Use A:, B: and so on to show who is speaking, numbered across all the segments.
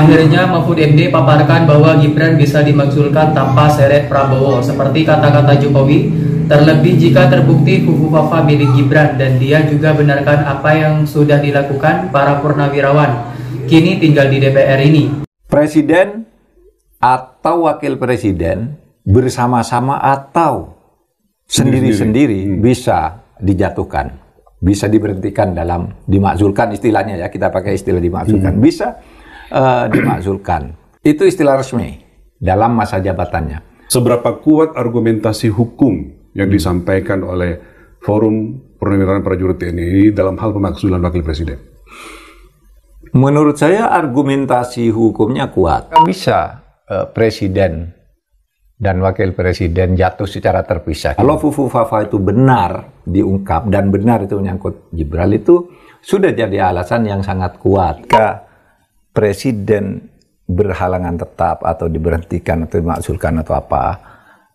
A: Akhirnya Mahfud MD paparkan bahwa Gibran bisa dimakzulkan tanpa seret Prabowo seperti kata-kata Jokowi, terlebih jika terbukti Fufufafa milik Gibran dan dia juga benarkan apa yang sudah dilakukan para purnawirawan kini tinggal di DPR ini.
B: Presiden atau wakil presiden bersama-sama atau sendiri-sendiri bisa dijatuhkan, bisa diberhentikan dalam dimakzulkan, istilahnya ya, kita pakai istilah dimakzulkan, bisa dimakzulkan. Itu istilah resmi dalam masa jabatannya.
C: Seberapa kuat argumentasi hukum yang disampaikan oleh Forum Purnawirawan Prajurit TNI dalam hal pemakzulan wakil presiden?
B: Menurut saya argumentasi hukumnya kuat. Bisa presiden dan wakil presiden jatuh secara terpisah. Kalau Fufufafa itu benar diungkap dan benar itu menyangkut Gibran, itu sudah jadi alasan yang sangat kuat. Jika presiden berhalangan tetap atau diberhentikan atau dimakzulkan atau apa,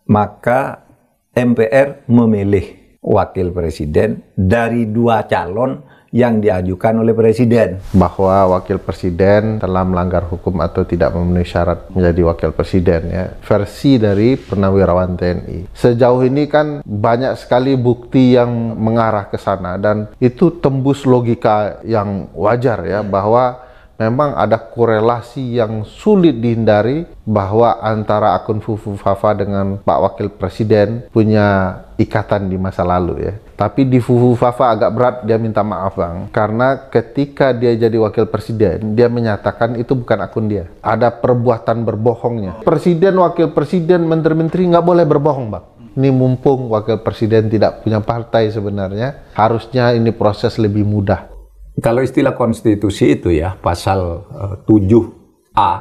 B: maka MPR memilih wakil presiden dari dua calon yang diajukan oleh presiden.
D: Bahwa wakil presiden telah melanggar hukum atau tidak memenuhi syarat menjadi wakil presiden, ya, versi dari Purnawirawan TNI. Sejauh ini kan banyak sekali bukti yang mengarah ke sana dan itu tembus logika yang wajar, ya, bahwa memang ada korelasi yang sulit dihindari bahwa antara akun Fufufafa dengan Pak Wakil Presiden punya ikatan di masa lalu, ya. Tapi di Fufufafa agak berat dia minta maaf, Bang, karena ketika dia jadi Wakil Presiden dia menyatakan itu bukan akun dia, ada perbuatan berbohongnya. Presiden, Wakil Presiden, Menteri-Menteri nggak boleh berbohong, Bang. Ini mumpung Wakil Presiden tidak punya partai sebenarnya, harusnya ini proses lebih mudah.
B: Kalau istilah konstitusi itu ya, pasal 7A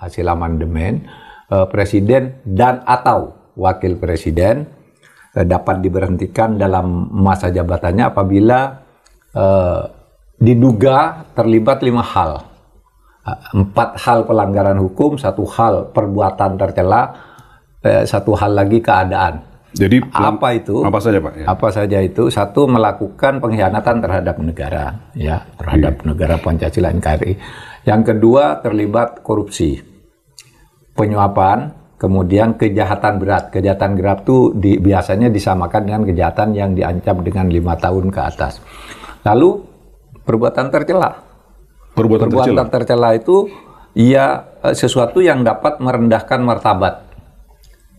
B: hasil amandemen, presiden dan atau wakil presiden dapat diberhentikan dalam masa jabatannya apabila diduga terlibat 5 hal. 4 hal pelanggaran hukum, 1 hal perbuatan tercela, 1 hal lagi keadaan.
C: Jadi
B: apa itu?
C: Apa saja, Pak? Ya.
B: Apa saja itu? 1, melakukan pengkhianatan terhadap negara, ya, terhadap negara Pancasila NKRI. Yang kedua, terlibat korupsi, penyuapan, kemudian kejahatan berat. Kejahatan berat itu biasanya disamakan dengan kejahatan yang diancam dengan 5 tahun ke atas. Lalu perbuatan tercela. Perbuatan tercela itu ya sesuatu yang dapat merendahkan martabat,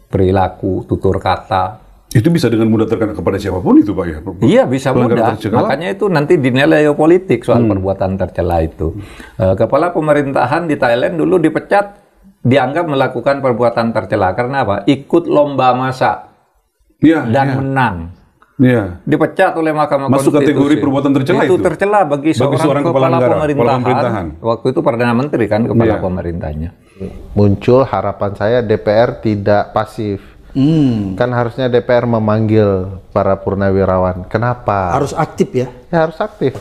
B: perilaku, tutur kata.
C: Itu bisa dengan mudah terkena kepada siapapun itu, Pak, ya?
B: Iya, bisa mudah. Makanya itu nanti dinilai politik soal perbuatan tercela itu. Kepala pemerintahan di Thailand dulu dipecat, dianggap melakukan perbuatan tercela. Karena apa? Ikut lomba masak dan menang.
C: Ya.
B: Dipecat oleh Mahkamah Konstitusi.
C: Masuk kategori perbuatan tercela itu?
B: Itu tercela bagi seorang kepala pemerintahan. Waktu itu Perdana Menteri kan kepala pemerintahnya.
D: Muncul harapan saya DPR tidak pasif. Kan harusnya DPR memanggil para purnawirawan. Kenapa?
E: Harus aktif, ya?
D: Ya, harus aktif.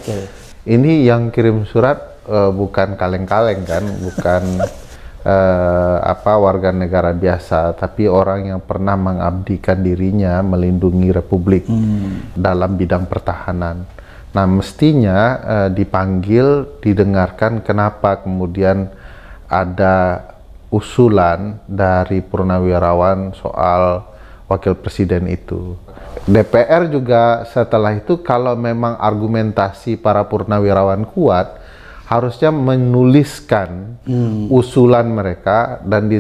D: Ini yang kirim surat bukan kaleng-kaleng kan, bukan warga negara biasa, tapi orang yang pernah mengabdikan dirinya melindungi Republik dalam bidang pertahanan. Nah, mestinya dipanggil, didengarkan kenapa kemudian ada usulan dari purnawirawan soal wakil presiden itu. DPR juga setelah itu kalau memang argumentasi para purnawirawan kuat, harusnya menuliskan usulan mereka dan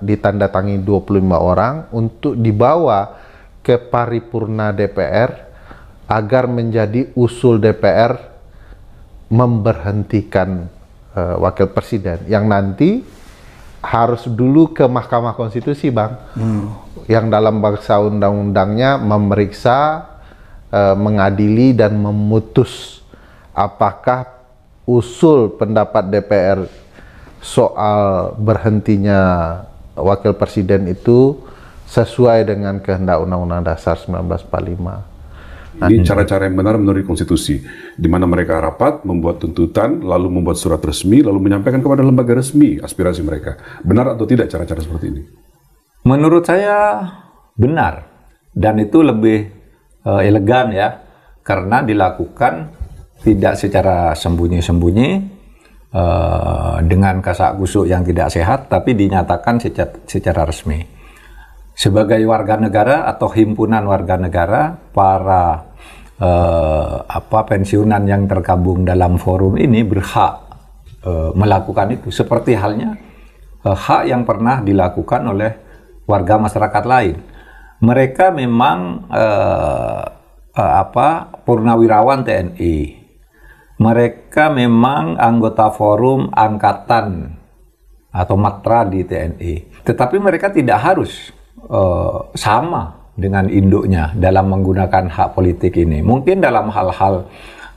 D: ditandatangani 25 orang untuk dibawa ke paripurna DPR agar menjadi usul DPR memberhentikan wakil presiden yang nanti harus dulu ke Mahkamah Konstitusi, Bang, yang dalam bangsa undang-undangnya memeriksa, mengadili dan memutus apakah usul pendapat DPR soal berhentinya wakil presiden itu sesuai dengan kehendak Undang-Undang Dasar 1945.
C: Ini cara-cara yang benar menurut konstitusi, di mana mereka rapat, membuat tuntutan, lalu membuat surat resmi, lalu menyampaikan kepada lembaga resmi aspirasi mereka. Benar atau tidak cara-cara seperti ini?
B: Menurut saya benar, dan itu lebih elegan, ya, karena dilakukan tidak secara sembunyi-sembunyi, dengan kasak kusuk yang tidak sehat, tapi dinyatakan secara resmi. Sebagai warga negara atau himpunan warga negara, para pensiunan yang tergabung dalam forum ini berhak melakukan itu, seperti halnya hak yang pernah dilakukan oleh warga masyarakat lain. Mereka memang purnawirawan TNI. Mereka memang anggota forum angkatan atau matra di TNI. Tetapi mereka tidak harus sama dengan induknya dalam menggunakan hak politik ini. Mungkin dalam hal-hal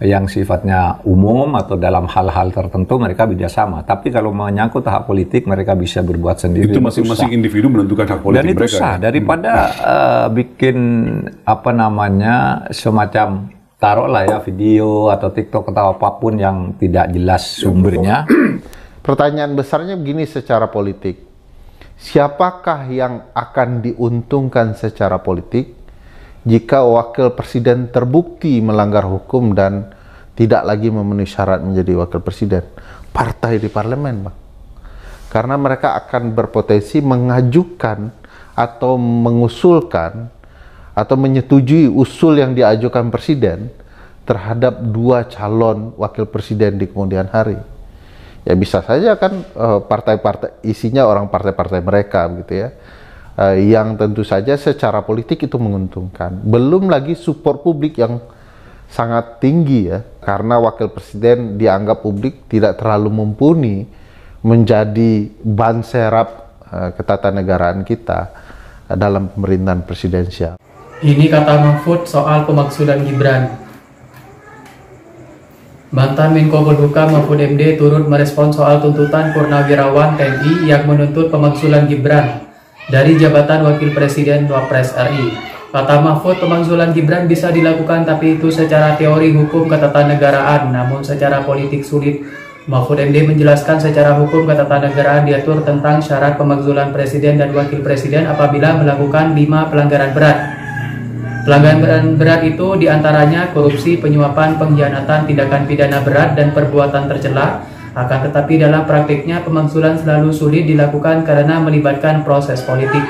B: yang sifatnya umum atau dalam hal-hal tertentu mereka bisa sama. Tapi kalau menyangkut hak politik mereka bisa berbuat sendiri.
C: Itu masing-masing individu menentukan hak politik mereka. Dan
B: itu sah. Daripada bikin semacam taruhlah ya video atau TikTok atau apapun yang tidak jelas sumbernya.
D: Pertanyaan besarnya begini secara politik. Siapakah yang akan diuntungkan secara politik jika wakil presiden terbukti melanggar hukum dan tidak lagi memenuhi syarat menjadi wakil presiden? Partai di parlemen, Bang. Karena mereka akan berpotensi mengajukan atau mengusulkan atau menyetujui usul yang diajukan presiden terhadap dua calon wakil presiden di kemudian hari. Ya bisa saja kan partai-partai isinya orang partai-partai mereka gitu ya, yang tentu saja secara politik itu menguntungkan. Belum lagi support publik yang sangat tinggi ya, karena wakil presiden dianggap publik tidak terlalu mumpuni menjadi ban serap ketatanegaraan kita dalam pemerintahan presidensial.
A: Ini kata Mahfud soal pemaksulan Gibran. Mantan Menko Polhukam Mahfud MD turut merespon soal tuntutan purnawirawan TNI yang menuntut pemaksulan Gibran dari jabatan Wakil Presiden Wapres RI. Kata Mahfud, pemaksulan Gibran bisa dilakukan tapi itu secara teori hukum ketatanegaraan, namun secara politik sulit. Mahfud MD menjelaskan secara hukum ketatanegaraan diatur tentang syarat pemaksulan presiden dan wakil presiden apabila melakukan 5 pelanggaran berat. Pelanggaran berat itu diantaranya korupsi, penyuapan, pengkhianatan, tindakan pidana berat, dan perbuatan tercela. Akan tetapi dalam praktiknya pemaksulan selalu sulit dilakukan karena melibatkan proses politik.